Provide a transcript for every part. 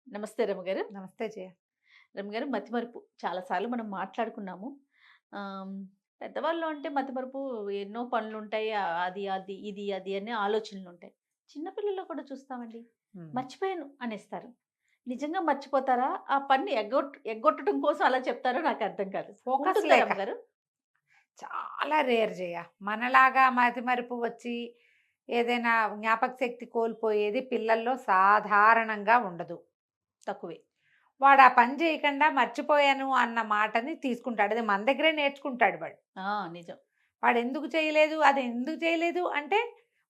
నమస్తే రమగారు. నమస్తే జయ. రమగారు మతిమరుపు చాలా సార్లు మనం మాట్లాడుకున్నాము. ఆహ్, పెద్దవాళ్ళు అంటే మతిమరుపు ఎన్నో పనులుంటాయి. అది, అది, ఇది, అది అనే ఆలోచనలుంటాయి. చిన్న పిల్లల్లో కూడా చూస్తామండి. హ్మ్. మర్చిపోయాను అనేస్తారు. నిజంగా మర్చిపోతారా? ఆ పనిని ఎగ్గొట్టడం కోసం అలా చెప్తారో నాకర్థం కాదు. ఫోకస్ ఉంటుందా లేక. రమగారు? చాలా రేర్ జయ. మనలాగా మతిమరుపు వచ్చి ఏదైనా జ్ఞాపక శక్తి కోల్పోయేది పిల్లల్లో సాధారణంగా ఉండదు. తక్కువే. వాడు ఆ పని చేయకుండా మర్చిపోయాను అన్న మాటని తీసుకుంటాడు. అది మన దగ్గరే నేర్చుకుంటాడు వాడు. ఆ! నిజం. వాడు ఎందుకు చేయలేదు, అది ఎందుకు చేయలేదు అంటే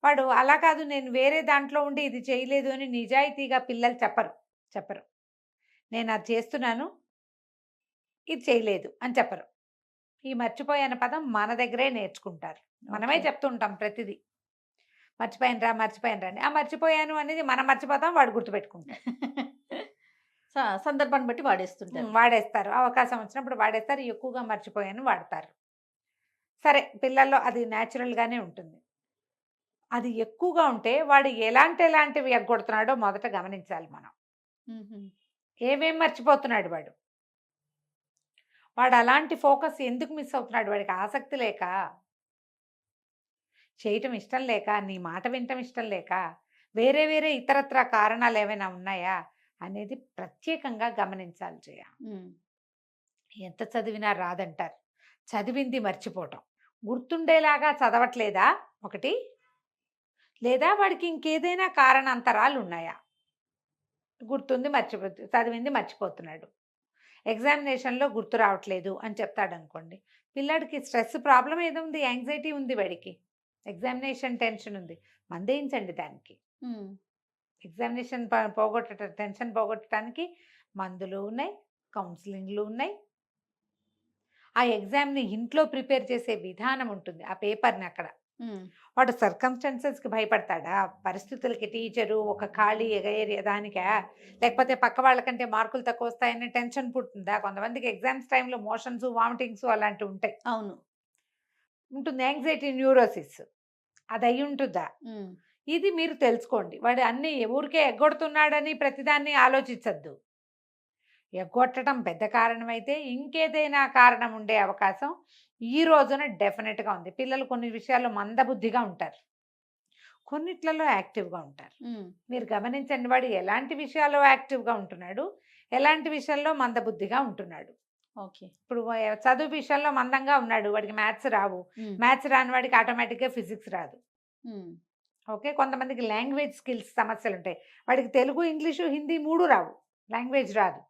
వాడు అలా కాదు, నేను వేరే దాంట్లో ఉండి ఇది చేయలేదు అని నిజాయితీగా పిల్లలు చెప్పరు. చెప్పరు. నేను అది చేస్తున్నాను, ఇది చేయలేదు అని చెప్పరు. ఈ మర్చిపోయాను పదం మన దగ్గరే నేర్చుకుంటారు. మనమే ఓకే. చెప్తుంటాం ప్రతిదీ. మర్చిపోయానురా, మర్చిపోయానురా అని. ఆ మర్చిపోయాను అనేది మనం మర్చిపోతాం, వాడు గుర్తుపెట్టుకుంటాడు. సందర్భాన్ని బట్టి వాడేస్తుంటారు. వాడేస్తారు. అవకాశం వచ్చినప్పుడు వాడేస్తారు. ఎక్కువగా మర్చిపోయాను వాడతారు. సరే, పిల్లల్లో అది నేచురల్‌గానే ఉంటుంది. అది ఎక్కువగా ఉంటే వాడు ఎలాంటివి ఎగ్గొడుతున్నాడో మొదట గమనించాలి మనం. హుహు. ఏమేం మర్చిపోతున్నాడు వాడు? వాడు అలాంటి ఫోకస్ ఎందుకు మిస్ అవుతున్నాడు? వాడికి ఆసక్తి లేక, చేయటం ఇష్టం లేక, నీ మాట వినటం ఇష్టం లేక, వేరే వేరే ఇతరత్రా కారణాలేవైనా ఉన్నాయా? అనేది ప్రత్యేకంగా గమనించాలి జయ. హ్మ్. ఎంత చదివినా రాదంటారు. చదివింది మర్చిపోవటం. గుర్తుండేలాగా చదవట్లేదా ఒకటి? లేదా వాడికి ఇంకేదైనా కారణాంతరాలున్నాయా? గుర్తుంది చదివింది మర్చిపోతున్నాడు. ఎగ్జామినేషన్‌లో గుర్తు రావట్లేదు అని చెప్తాడనుకోండి. పిల్లాడికి స్ట్రెస్ ప్రాబ్లమ్ ఏదో ఉంది. యాంగ్జైటీ ఉంది వాడికి. ఎగ్జామినేషన్ టెన్షన్ ఉంది. మందేయించండి దానికి. హ్మ్. ఎగ్జామినేషన్ టెన్షన్ పోగొట్టడానికి మందులు ఉన్నాయి. కౌన్సెలింగ్‌లు ఉన్నాయి. ఆ ఎగ్జామ్‌ని ఇంట్లో ప్రిపేర్ చేసే విధానం ఉంటుంది. ఆ పేపర్‌ని అక్కడ. హ్మ్. వాడు సర్కమ్‌స్టాన్సెస్‌కి భయపడతాడా? పరిస్థితులకి, టీచరు ఒక ఖాళీ ఏరియా దానికా? లేకపోతే పక్క వాళ్ళకంటే మార్కులు తక్కువొస్తాయని టెన్షన్ పుడుతుందా? కొంతమందికి ఎగ్జామ్స్ టైమ్‌లో మోషన్స్, వామిటింగ్స్ అలాంటివుంటాయి. అవును. ఉంటుంది. Anxiety neurosis. అదయ్యుంటుందా? హ్మ్. ఇది మీరు తెలుసుకోండి. వాడు అన్నీ ఊరికే ఎగ్గొడుతున్నాడని ప్రతిదాన్ని ఆలోచించొద్దు. ఎగ్గొట్టడం పెద్ద కారణమైతే, ఇంకేదైనా కారణం ఉండే అవకాశం ఈ రోజున డెఫినిట్‌గా ఉంది. పిల్లలు కొన్ని విషయాల్లో మందబుద్ధిగా ఉంటారు. కొన్నిట్లలో యాక్టివ్‌గా ఉంటారు. హ్మ్. మీరు గమనించండి, వాడు ఎలాంటి విషయాల్లో యాక్టివ్‌గా ఉంటున్నాడు, ఎలాంటి విషయంలో మందబుద్ధిగా ఉంటున్నాడు. ఓకే. ఇప్పుడు చదువు విషయంలో మందంగా ఉన్నాడు. వాడికి మ్యాథ్స్ రావు. హ్మ్. మ్యాథ్స్ రాని వాడికి ఆటోమేటిక్‌గా ఫిజిక్స్ రాదు. హ్మ్. ఓకే. కొంతమందికి లాంగ్వేజ్ స్కిల్స్ సమస్యలుంటాయి. వాడికి తెలుగు, ఇంగ్లీషు, హిందీ 3 రావు. లాంగ్వేజ్ రాదు.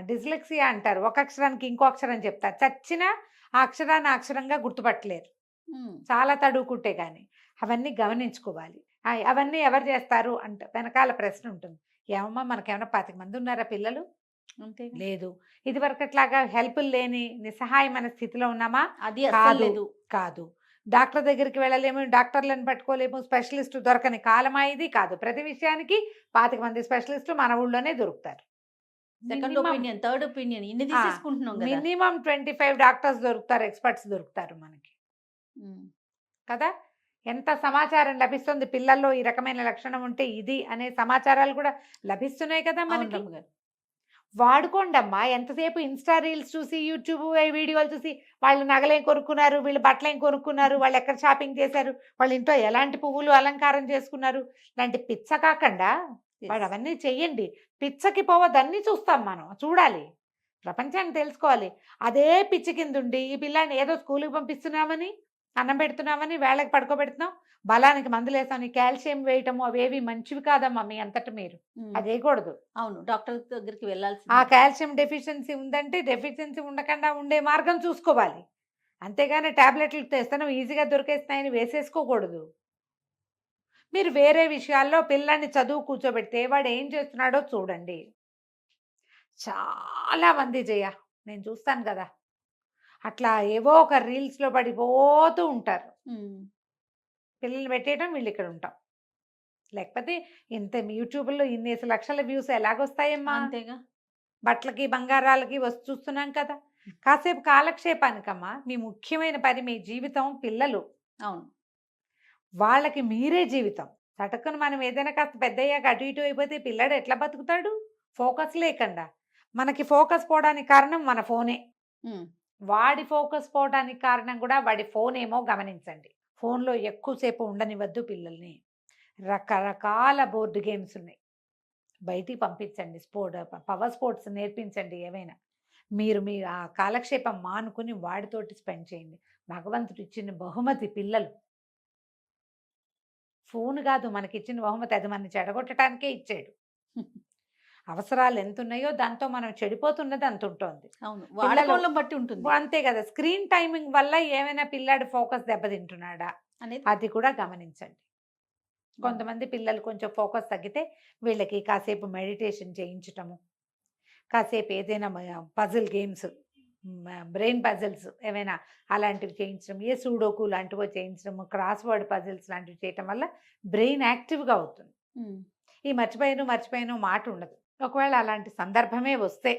డిస్లెక్సియా అంటారు. ఒక అక్షరానికి ఇంకో అక్షరం చెప్తారు. చచ్చినా ఆ అక్షరాన్ని అక్షరంగా గుర్తుపట్టలేరు. హ్మ్. చాలా తడువుకుంటే గాని. అవన్నీ గమనించుకోవాలి. అవన్నీ ఎవరు చేస్తారు అంటే వెనకాల ప్రశ్న ఉంటుంది. ఏమమ్మా మనకేమన్నా 25 మంది ఉన్నారా పిల్లలు? అంతేగా. లేదు. ఇదివరకట్లాగా హెల్పులు లేని నిస్సహాయమైన స్థితిలో ఉన్నామా? అది అస్సలు కాదు. లేదు. కాదు. డాక్టర్ దగ్గరికి వెళ్ళలేము, డాక్టర్‌లను పట్టుకోలేము, స్పెషలిస్ట్ దొరకని కాలమా ఇది? కాదు. ప్రతి విషయానికి 25 మంది స్పెషలిస్టులు మన ఊళ్ళోనే దొరుకుతారు. Second minimum opinion, third opinion ఇన్ని ఆ! తీసేసుకుంటున్నాం గదా! మినిమమ్ 25 డాక్టర్స్ దొరుకుతారు. ఎక్స్‌పర్ట్స్ దొరుకుతారు మనకి. హ్మ్. కదా! ఎంత సమాచారం లభిస్తుంది. పిల్లల్లో ఈ రకమైన లక్షణం ఉంటే ఇది అనే సమాచారాలు కూడా లభిస్తున్నాయి కదా అవును మనకి. రమ్మగారు. వాడుకోండమ్మా. ఎంతసేపు ఇన్‌స్టా రీల్స్ చూసి, యూట్యూబ్ వీడియోలు చూసి, వాళ్ళు నగలేం కొనుక్కున్నారు, వీళ్ళు బట్టలేం కొనుక్కున్నారు, వాళ్ళెక్కడ షాపింగ్ చేశారు, వాళ్ళ ఇంట్లో ఎలాంటి పువ్వులు అలంకారం చేసుకున్నారు, ఇలాంటి పిచ్చ కాకండా యెస్. వాడవన్నీ చెయ్యండి. పిచ్చకి పోవద్దు, అన్నీ చూస్తాం మనం. చూడాలి. ప్రపంచాన్ని తెలుసుకోవాలి. అదే పిచ్చి కిందుండి, ఈ పిల్లాడిని ఏదో స్కూలుకి పంపిస్తున్నామని, అన్నం పెడుతున్నామని, వేళకి పడుకోబెడుతున్నాం, బలానికి మందులేసామని కాల్షియం వేయటము అవేవి మంచివి కాదమ్మా మీ అంతట మీరు. హ్మ్. అది చేయకూడదు. అవును. డాక్టర్ దగ్గరికి ఆ వెళ్ళాల్సిందే. కాల్షియం డెఫిషియన్సీ ఉందంటే, డెఫిషియన్సీ ఉండకుండా ఉండే మార్గం చూసుకోవాలి. అంతేగాని టాబ్లెట్లు తెస్తాను ఈజీగా దొరికేస్తున్నాయని వేసేసుకోకూడదు. మీరు వేరే విషయాల్లో పిల్లాడిని చదువు కూర్చోబెడితే వాడు ఏం చేస్తున్నాడో చూడండి. చాలా మంది జయ, నేను చూస్తాను కదా! అట్లా ఏవో ఒక రీల్స్‌లో పడిపోతూ ఉంటారు. హ్మ్. పిల్లల్ని పెట్టేయటం, వీళ్ళిక్కడ ఉంటాం. లేకపోతే ఇంత యూట్యూబ్‌లో ఇన్నేసి లక్షల వ్యూస్ ఎలాగొస్తాయమ్మా? అంతేగా. బట్టలకి, బంగారాలకి చూస్తున్నాం కదా! కాసేపు కాలక్షేపానికమ్మా, మీ ముఖ్యమైన పని మీ జీవితం పిల్లలు. అవును. వాళ్ళకి మీరే జీవితం. చటుక్కున మనం ఏదైనా కాస్త పెద్దయ్యాక అటు ఇటు అయిపోతే పిల్లాడు ఎట్లా బతుకుతాడు? ఫోకస్ లేకుండా. మనకి ఫోకస్ పోవడానికి కారణం మన ఫోనే. హ్మ్. వాడి ఫోకస్ పోవడానికి కారణం కూడా వాడి ఫోన్ ఏమో గమనించండి. ఫోన్‌లో ఎక్కువసేపు ఉండనివ్వద్దు పిల్లల్ని. రకరకాల బోర్డ్ గేమ్స్ ఉన్నాయి. బయటికి పంపించండి. పవర్ స్పోర్ట్స్ నేర్పించండి ఏవైనా. మీరు మీ ఆ కాలక్షేపం మానుకుని వాడితోటి స్పెండ్ చేయండి. భగవంతుడు ఇచ్చిన బహుమతి పిల్లలు. ఫోను గాదు మనకిచ్చిన బహుమతి. అది మనని చెడగొట్టడానికే ఇచ్చాడు. అవసరాలు ఎంతున్నాయో దాంతో మనం చెడిపోతున్నది అంతుంటోంది. అవును. పిల్లలు వాడకంలో బట్టి ఉంటుంది అంతే కదా! స్క్రీన్ టైమింగ్ వల్ల ఏమైనా పిల్లాడి ఫోకస్ దెబ్బతింటున్నాడా? అనేది. అది కూడా గమనించండి. కొంతమంది పిల్లలు కొంచెం ఫోకస్ తగ్గితే వీళ్ళకి కాసేపు మెడిటేషన్ చేయించటము, కాసేపు ఏదైనా పజిల్ గేమ్స్, బ్రెయిన్ పజిల్స్ ఏవైనా అలాంటివి చేయించడం, సూడోకు లాంటివో చేయించడము, క్రాస్ వర్డ్ పజిల్స్ లాంటివి చేయటం వల్ల బ్రెయిన్ యాక్టివ్‌గా అవుతుంది. హ్మ్. ఈ మర్చిపోయాను మాట ఉండదు. ఒకవేళ అలాంటి సందర్భమే వస్తే,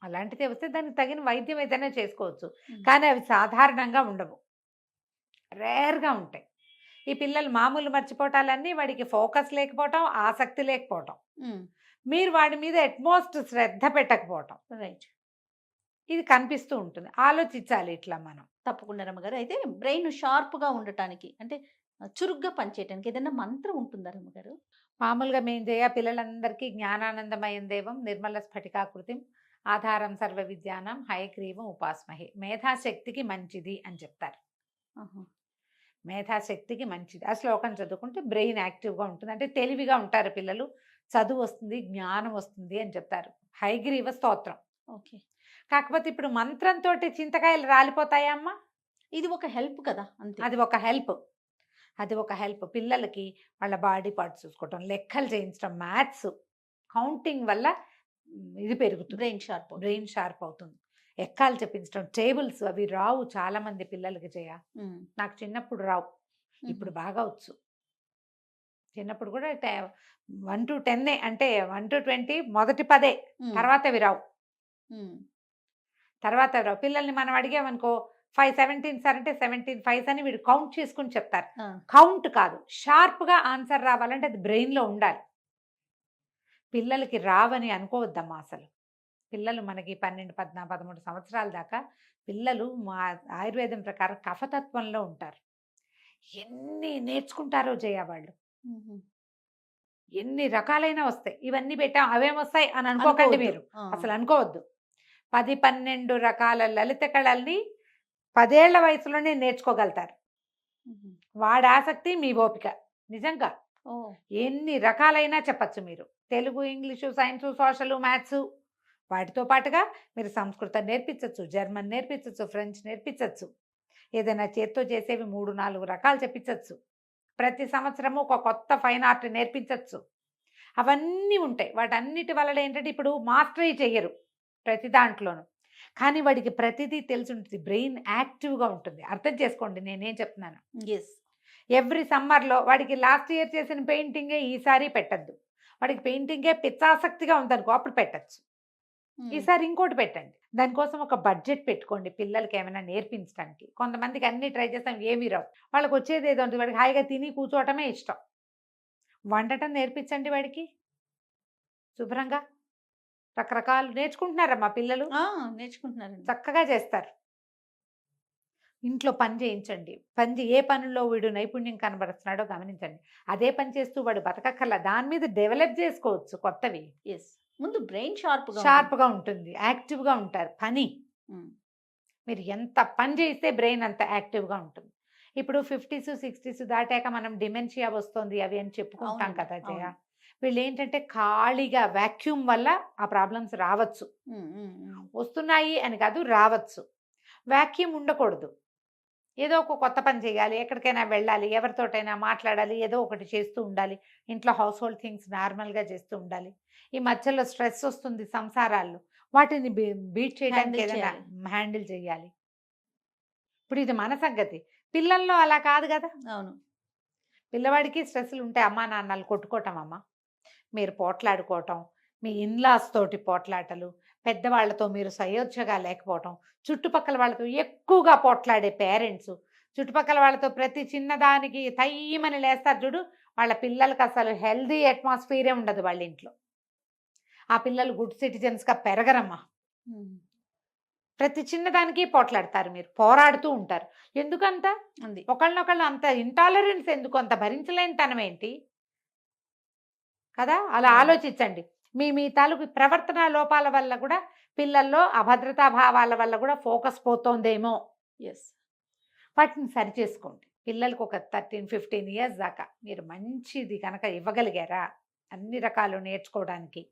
అలాంటిదే వస్తే దానికి తగిన వైద్యం ఏదైనా చేసుకోవచ్చు. హ్మ్. కానీ అవి సాధారణంగా ఉండవు. రేర్‌గా ఉంటాయి. ఈ పిల్లలు మామూలు మర్చిపోవటాలన్నీ వాడికి ఫోకస్ లేకపోవటం, ఆసక్తి లేకపోవటం. హ్మ్. మీరు వాడి మీద అట్‌మోస్ట్ శ్రద్ధ పెట్టకపోవటం. రైట్. ఇది కనిపిస్తూ ఉంటుంది. ఆలోచించాలి ఇట్లా మనం. తప్పకుండా రమ్మగారు. అయితే బ్రెయిన్ షార్ప్‌గా ఉండటానికి అంటే చురుగ్గా పనిచేయటానికి ఏదైనా మంత్రం ఉంటుందా రమ్మగారు? మామూలుగా పిల్లలందరికీ జ్ఞానానందమయం దేవం నిర్మల స్ఫటికాకృతిం ఆధారం సర్వ విద్యానాం హయగ్రీవం ఉపాస్మహే. మేధాశక్తికి మంచిది అని చెప్తారు. ఆహా! మేధాశక్తికి మంచిది. ఆ శ్లోకం చదువుకుంటే బ్రెయిన్ యాక్టివ్‌గా ఉంటుంది. అంటే తెలివిగా ఉంటారు పిల్లలు. చదువు వస్తుంది, జ్ఞానం వస్తుంది అని చెప్తారు. హయగ్రీవ స్తోత్రం. ఓకే. కాకపోతే ఇప్పుడు మంత్రంతోటి చింతకాయలు రాలిపోతాయా అమ్మ? ఇది ఒక హెల్ప్ కదా! అంతే. అది ఒక హెల్ప్. అది ఒక హెల్ప్. పిల్లలకి వాళ్ళ బాడీ పార్ట్స్ చూసుకోవటం, లెక్కలు చేయించడం, మ్యాథ్స్, కౌంటింగ్ వల్ల ఇది పెరుగుతుంది. బ్రెయిన్ షార్ప్ అవుతుంది. బ్రెయిన్ షార్ప్ అవుతుంది. ఎక్కాలు చెప్పించడం, టేబుల్స్ అవి రావు చాలామంది పిల్లలకి హ్మ్. నాకు చిన్నప్పుడు రావు. హుహు. ఇప్పుడు బాగా వచ్చు. చిన్నప్పుడు కూడా 1-10 అంటే 1-20 మొదటి 10 హ్మ్. తర్వాతవి రావు. హ్మ్. తర్వాత రావు. పిల్లల్ని మనం అడిగామనుకో 5 17 సార్ అంటే 17 5s అని వీడు కౌంట్ చేసుకొని చెప్తారు. ఆ! కౌంట్ కాదు. షార్ప్‌గా ఆన్సర్ రావాలంటే అది బ్రెయిన్‌లో ఉండాలి. పిల్లలకి రావని అనుకోవద్దమ్మా అసలు. పిల్లలు మనకి 12, 14, 13 సంవత్సరాల దాకా పిల్లలు మా ఆయుర్వేదం ప్రకారం కఫతత్వంలో ఉంటారు. ఎన్ని నేర్చుకుంటారో జయ వాళ్ళు. హుహు. ఎన్ని రకాలైన వస్తాయి. ఇవన్నీ పెట్టాం అవేమొస్తాయి అని అనుకోకండి అనుకోవద్దు. మీరు. ఆ! అసలు అనుకోవద్దు. 10, 12 రకాల లలిత కళల్ని 10 ఏళ్ల వయసులోనే నేర్చుకోగలుగుతారు. హుహు. వాడి ఆసక్తి మీ ఓపిక. నిజంగా. ఓహ్! ఎన్ని రకాలైనా చెప్పచ్చు మీరు. Telugu, English, science, social, maths వాటితో పాటుగా మీరు సంస్కృతం నేర్పించొచ్చు, జర్మన్ నేర్పించొచ్చు, ఫ్రెంచ్ నేర్పించొచ్చు. ఏదైనా చేత్తో చేసేవి 3, 4 రకాలు చెప్పించొచ్చు. ప్రతి సంవత్సరము ఒక కొత్త ఫైన్ ఆర్ట్ నేర్పించొచ్చు. అవన్నీ ఉంటాయి. వాటన్నిటి వలన ఏంటంటే ఇప్పుడు మాస్టరీ చెయ్యరు ప్రతి దాంట్లోనూ. కానీ వాడికి ప్రతిదీ తెలిసుంటుంది. బ్రెయిన్ యాక్టివ్‌గా ఉంటుంది. అర్థం చేసుకోండి నేనేం చెప్తున్నానో. యెస్. ఎవ్రీ సమ్మర్‌లో వాడికి లాస్ట్ ఇయర్ చేసిన పెయింటింగే ఈసారి పెట్టొద్దు. వాడికి పెయింటింగే పిచ్చాసక్తిగా ఉందనుకో అప్పుడు పెట్టొచ్చు. హ్మ్. ఈసారి ఇంకోటి పెట్టండి. దానికోసం ఒక బడ్జెట్ పెట్టుకోండి పిల్లలకి ఏమైనా నేర్పించడానికి. కొంతమందికి అన్నీ ట్రై చేస్తాం ఏమీ రావు. వాళ్ళకొచ్చేది ఏదో ఉంటుంది. వాడికి హాయిగా తిని కూర్చోవటమే ఇష్టం. వండటం నేర్పించండి వాడికి శుభ్రంగా. రకరకాలు నేర్చుకుంటున్నారమ్మా పిల్లలు. ఆ! నేర్చుకుంటున్నారండి. చక్కగా చేస్తారు. ఇంట్లో పని చేయించండి. ఏ పనుల్లో వీడు నైపుణ్యం కనబరుస్తున్నాడో గమనించండి. అదే పని చేస్తూ వాడు బతకక్కర్లా. దాని మీద డెవలప్ చేసుకోవచ్చు కొత్తవి. యెస్. ముందు బ్రెయిన్ షార్ప్‌గా ఉంటుంది. షార్ప్‌గా ఉంటుంది. యాక్టివ్‌గా ఉంటారు. హ్మ్. మీరు ఎంత పని చేస్తే బ్రెయిన్ అంత యాక్టివ్‌గా ఉంటుంది. ఇప్పుడు 50స్, 60స్ దాటాక మనం డిమెన్షియా వస్తోంది అవి అని చెప్పుకుంటాం అవునండి. కదా జయ. అవును. వీళ్ళేంటంటే ఖాళీగా వాక్యూమ్ వల్ల ఆ ప్రాబ్లమ్స్ రావచ్చు. హ్మ్. హ్మ్. హ్మ్. వస్తున్నాయి అని కాదు రావచ్చు. వాక్యూమ్ ఉండకూడదు. ఏదో ఒక కొత్త పని చేయాలి. ఎక్కడికైనా వెళ్ళాలి. ఎవరితోటైనా మాట్లాడాలి. ఏదో ఒకటి చేస్తూ ఉండాలి. ఇంట్లో హౌస్ హోల్డ్ థింగ్స్ నార్మల్‌గా చేస్తూ ఉండాలి. ఈ మధ్యలో స్ట్రెస్ వస్తుంది సంసారాల్లో. వాటిని బీట్ చేయడానికి హ్యాండిల్ ఏదైనా చేయాలి. హ్యాండిల్ చేయాలి. ఇప్పుడు ఇది మన సంగతి. పిల్లల్లో అలా కాదు గదా! అవును. పిల్లవాడికి స్ట్రెస్‌లు ఉంటాయి. అమ్మా, నాన్నలు కొట్టుకోవటం అమ్మ. మీరు పోట్లాడుకోవటం, మీ ఇన్‌లాస్ తోటి పోట్లాటలు, పెద్దవాళ్ళతో మీరు సయోధ్యగా లేకపోవటం, చుట్టుపక్కల వాళ్ళతో ఎక్కువగా పోట్లాడే పేరెంట్సు, చుట్టుపక్కల వాళ్ళతో ప్రతి చిన్నదానికి తయ్యిమని లేస్తారు చూడు, వాళ్ళ పిల్లలకి అసలు హెల్దీ అట్మాస్ఫియరే ఉండదు వాళ్ళ ఇంట్లో. ఆ పిల్లలు గుడ్ సిటిజన్స్గా పెరగరమ్మా. ప్రతి చిన్నదానికి పోట్లాడతారు, మీరు పోరాడుతూ ఉంటారు. ఎందుకంత ఉంది. ఒకళ్ళనొకళ్ళు అంత ఇంటాలరెన్స్ ఎందుకు, అంత భరించలేని తనం ఏంటి కదా? అలా అవును. ఆలోచించండి. మీ మీ తాలూకు ప్రవర్తన లోపాల వల్ల కూడా పిల్లల్లో అభద్రతా భావాల వల్ల కూడా ఫోకస్ పోతోందేమో. ఎస్. వాటిని సరిచేసుకోండి. పిల్లలకి ఒక 13-15 ఇయర్స్ దాకా మీరు మంచిది కనుక ఇవ్వగలిగారా, అన్ని రకాలు నేర్చుకోవడానికి,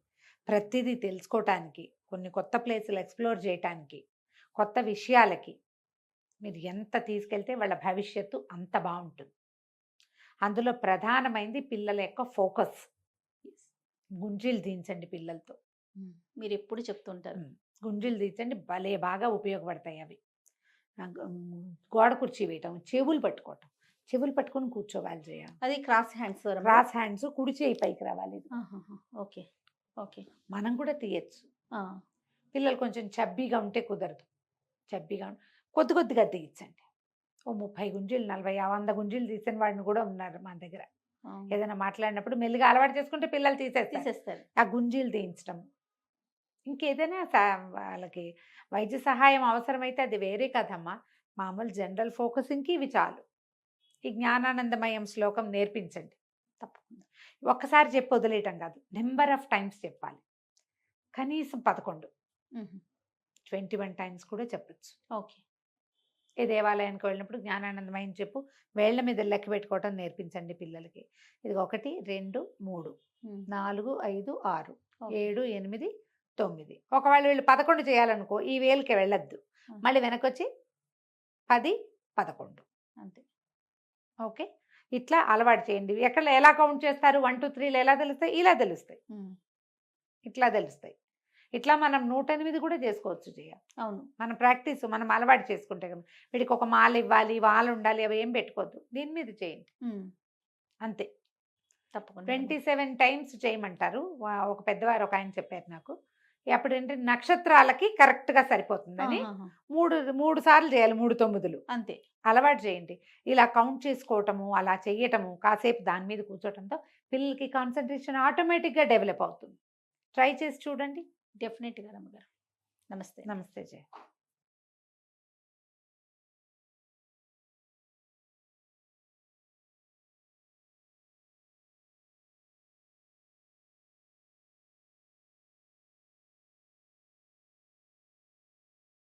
ప్రతిదీ తెలుసుకోవటానికి, కొన్ని కొత్త ప్లేసులు ఎక్స్ప్లోర్ చేయటానికి, కొత్త విషయాలకి మీరు ఎంత తీసుకెళ్తే వాళ్ళ భవిష్యత్తు అంత బాగుంటుంది. అందులో ప్రధానమైనది పిల్లల యొక్క ఫోకస్. గుంజీలు దించండి పిల్లలతో. మీరు ఎప్పుడు చెప్తుంటారు. గుంజీలు దించండి, భలే బాగా ఉపయోగపడతాయి అవి. గోడ కుర్చీ వేయటం, చెవులు పట్టుకోవటం, చెవులు పట్టుకొని కూర్చోవాలి జయ. అది క్రాస్ హ్యాండ్స్. క్రాస్ హ్యాండ్స్, కుడి చేయి పైకి రావాలి. ఓకే. ఓకే. మనం కూడా తీయచ్చు. పిల్లలు కొంచెం చబ్బీగా ఉంటే కుదరదు. చబ్బీగా కొద్ది కొద్దిగా తీయించండి. ఓ 30 గుంజీలు, 40, 100 గుంజీలు తీసిన వాడిని కూడా ఉన్నారు మన దగ్గర. ఏదైనా మాట్లాడినప్పుడు మెల్లిగా అలవాటు చేసుకుంటే పిల్లలు తీసేస్తారు. ఆ గుంజీలు తీయించడం. ఇంకేదైనా వాళ్ళకి వైద్య సహాయం అవసరమైతే అది వేరే కదమ్మా. మామూలు జనరల్ ఫోకసింగ్కి ఇవి చాలు. ఈ జ్ఞానానందమయం శ్లోకం నేర్పించండి తప్పకుండా. ఒక్కసారి చెప్పి వదిలేయటం కాదు, నెంబర్ ఆఫ్ టైమ్స్ చెప్పాలి. కనీసం 11, 21 టైమ్స్ కూడా చెప్పచ్చు. ఓకే. ఏ దేవాలయానికి వెళ్ళినప్పుడు జ్ఞానానందమయం చెప్పు, వేళ్ల మీద లెక్క పెట్టుకోవటం నేర్పించండి పిల్లలకి. ఇది 1, 2, 3, 4, 5, 6, 7, 8, 9. ఒకవేళ వీళ్ళు 11 చేయాలనుకో, ఈ వేలుకి వెళ్ళొద్దు, మళ్ళీ వెనకొచ్చి 10, 11 అంతే. ఓకే, ఇట్లా అలవాటు చేయండి. ఎక్కడ ఎలా కౌంట్ చేస్తారు, 1, 2, 3 ఎలా తెలుస్తాయి, ఇలా తెలుస్తాయి, ఇట్లా తెలుస్తాయి. ఇట్లా మనం 108 కూడా చేసుకోవచ్చు జయ. అవును. మన ప్రాక్టీస్ మనం అలవాటు చేసుకుంటే కదా. వీడికి ఒక మాల ఇవ్వాలి, వాలు ఉండాలి, అవి ఏం పెట్టుకోవద్దు, దీని మీద చేయండి అంతే. తప్పకుండా 27 టైమ్స్ చేయమంటారు. ఒక పెద్దవారు ఒక ఆయన చెప్పారు నాకు. అప్పుడు ఏంటంటే నక్షత్రాలకి కరెక్ట్గా సరిపోతుందని 3 సార్లు చేయాలి, 3 9లు అంతే. అలవాటు చేయండి. ఇలా కౌంట్ చేసుకోవటము, అలా చెయ్యటము, కాసేపు దాని మీద కూర్చోవటంతో పిల్లలకి కాన్సన్ట్రేషన్ ఆటోమేటిక్గా డెవలప్ అవుతుంది. ట్రై చేసి చూడండి. డెఫినెట్గా రమ్మగారు. నమస్తే. నమస్తే జయ.